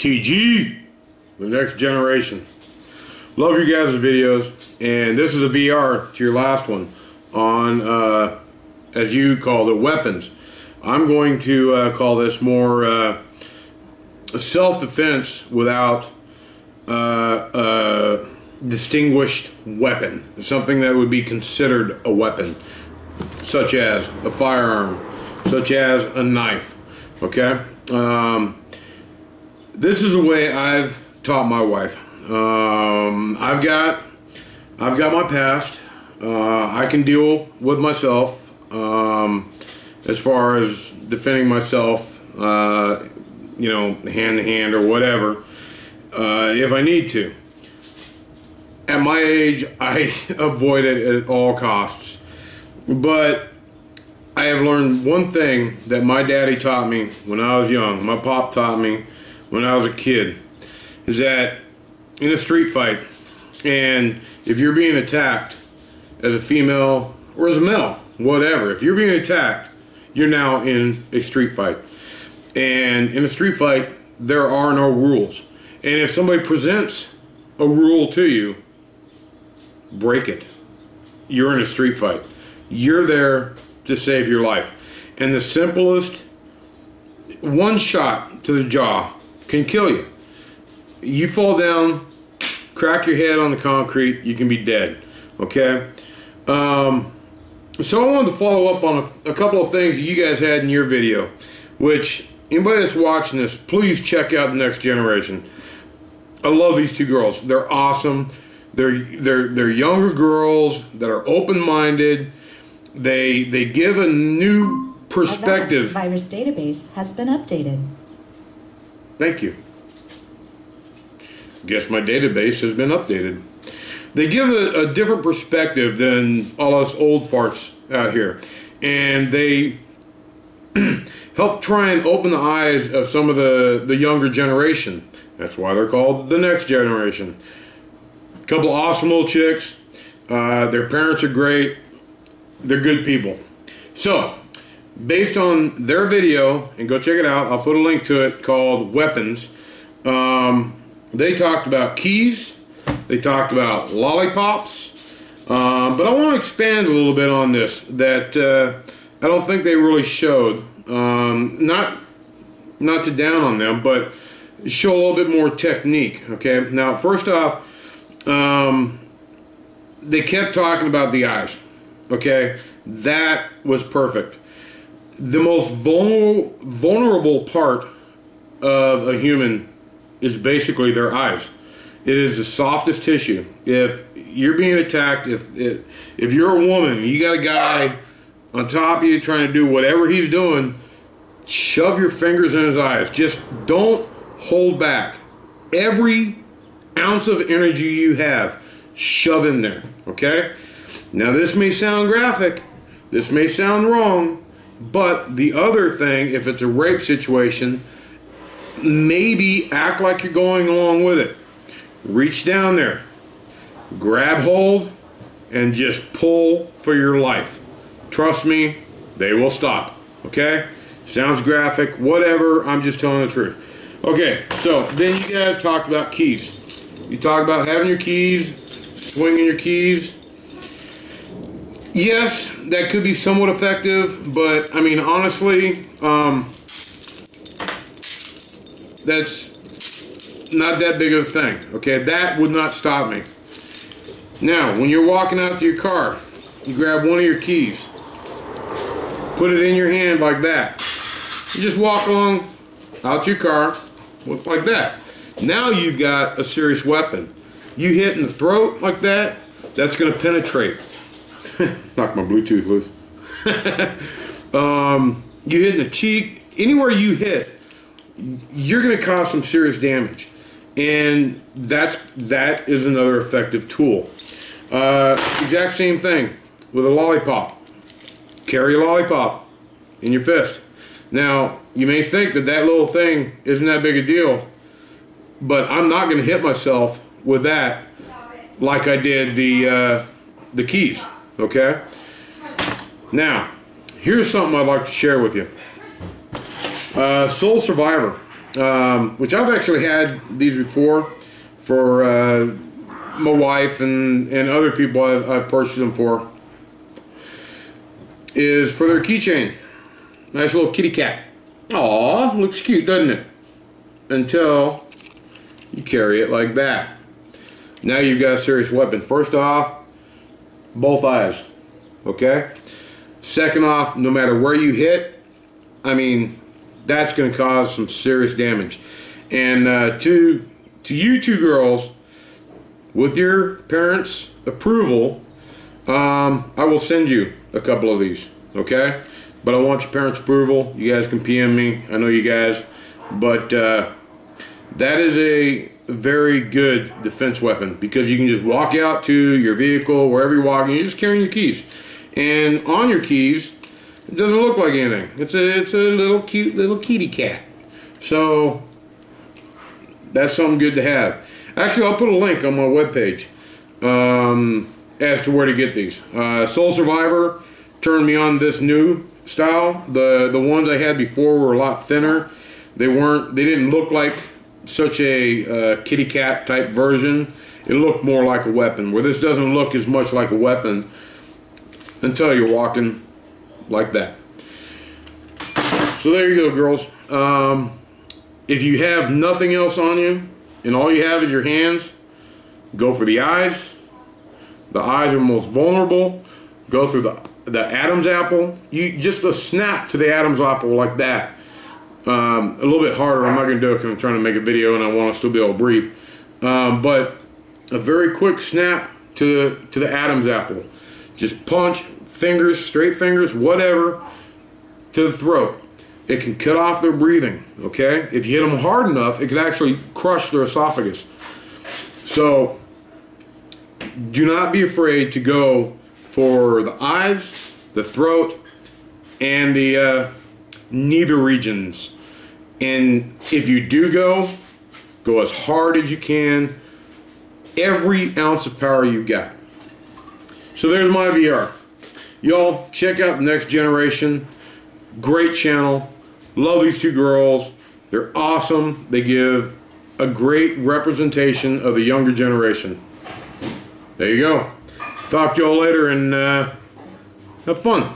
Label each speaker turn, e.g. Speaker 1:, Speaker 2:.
Speaker 1: TG, the next generation. Love your guys' videos, and this is a VR to your last one on, as you called it, weapons. I'm going to call this more self-defense without a distinguished weapon, something that would be considered a weapon, such as a firearm, such as a knife. Okay, this is a way I've taught my wife. I've got my past. I can deal with myself as far as defending myself, you know, hand to hand or whatever, if I need to. At my age, I avoid it at all costs. But I have learned one thing that my daddy taught me when I was young, my pop taught me when I was a kid, is that in a street fight, and if you're being attacked as a female or as a male, whatever, if you're being attacked, you're now in a street fight. And in a street fight, there are no rules. And if somebody presents a rule to you, break it. You're in a street fight. You're there to save your life. And the simplest one shot to the jaw can kill you. You fall down, crack your head on the concrete, you can be dead. Okay? So I wanted to follow up on a couple of things that you guys had in your video, which anybody that's watching this, please check out The Next Generation. I love these two girls. They're awesome. They're younger girls that are open-minded. They give a new perspective.
Speaker 2: The virus database has been updated.
Speaker 1: Thank you. Guess my database has been updated. They give a different perspective than all us old farts out here. And they help try and open the eyes of some of the younger generation. That's why they're called The Next Generation. A couple of awesome little chicks. Their parents are great. They're good people. So, based on their video, and go check it out, I'll put a link to it, called Weapons. They talked about keys. They talked about lollipops. But I want to expand a little bit on this that I don't think they really showed. Not to down on them, but show a little bit more technique. Okay. Now, first off, they kept talking about the eyes. Okay, that was perfect. The most vulnerable part of a human is basically their eyes. It is the softest tissue. If you're being attacked, if you're a woman, you got a guy on top of you trying to do whatever he's doing, shove your fingers in his eyes. Just don't hold back. Every ounce of energy you have, shove in there, okay? Now this may sound graphic, this may sound wrong, but the other thing, if it's a rape situation, maybe act like you're going along with it. Reach down there, grab hold, and just pull for your life. Trust me, they will stop, okay? Sounds graphic, whatever, I'm just telling the truth. Okay, so then you guys talked about keys. You talk about having your keys, swinging your keys. Yes, that could be somewhat effective, but I mean, honestly, that's not that big of a thing. Okay, that would not stop me. Now, when you're walking out to your car, you grab one of your keys, put it in your hand like that. You just walk along out to your car like that. Now you've got a serious weapon. You hit in the throat like that, that's going to penetrate. Knock my Bluetooth loose. You hit in the cheek, anywhere you hit, you're going to cause some serious damage. And that is another effective tool. Exact same thing with a lollipop. Carry a lollipop in your fist. Now, you may think that that little thing isn't that big a deal, but I'm not going to hit myself with that like I did the keys. Okay? Now, here's something I'd like to share with you. Soul Survivor which I've actually had these before for my wife and other people I've purchased them for, is for their keychain. Nice little kitty cat. Aw, looks cute, doesn't it? Until you carry it like that. Now you've got a serious weapon. First off, both eyes, okay? Second off, no matter where you hit, I mean, that's going to cause some serious damage. And to you two girls, with your parents' approval, I will send you a couple of these, okay? But I want your parents' approval. You guys can PM me. I know you guys. But that is a very good defense weapon, because you can just walk out to your vehicle, wherever you're walking, you're just carrying your keys. And on your keys, it doesn't look like anything. It's a little cute little kitty cat. So that's something good to have. Actually, I'll put a link on my webpage as to where to get these. Soul Survivor turned me on this new style. The ones I had before were a lot thinner. They didn't look like such a kitty cat type version. It looked more like a weapon, where this doesn't look as much like a weapon until you're walking like that. So there you go, girls. If you have nothing else on you and all you have is your hands, go for the eyes. The eyes are most vulnerable. Go through the Adam's apple. Just a snap to the Adam's apple like that. A little bit harder. I'm not going to do it because I'm trying to make a video and I want to still be able to breathe. But a very quick snap to the Adam's apple. Just punch, fingers, straight fingers, whatever, to the throat. It can cut off their breathing, okay? If you hit them hard enough, it could actually crush their esophagus. So do not be afraid to go for the eyes, the throat, and the nether regions. And if you do go as hard as you can, every ounce of power you got. So there's my VR. Y'all, check out the Next Generation. Great channel. Love these two girls. They're awesome. They give a great representation of the younger generation. There you go. Talk to y'all later and have fun.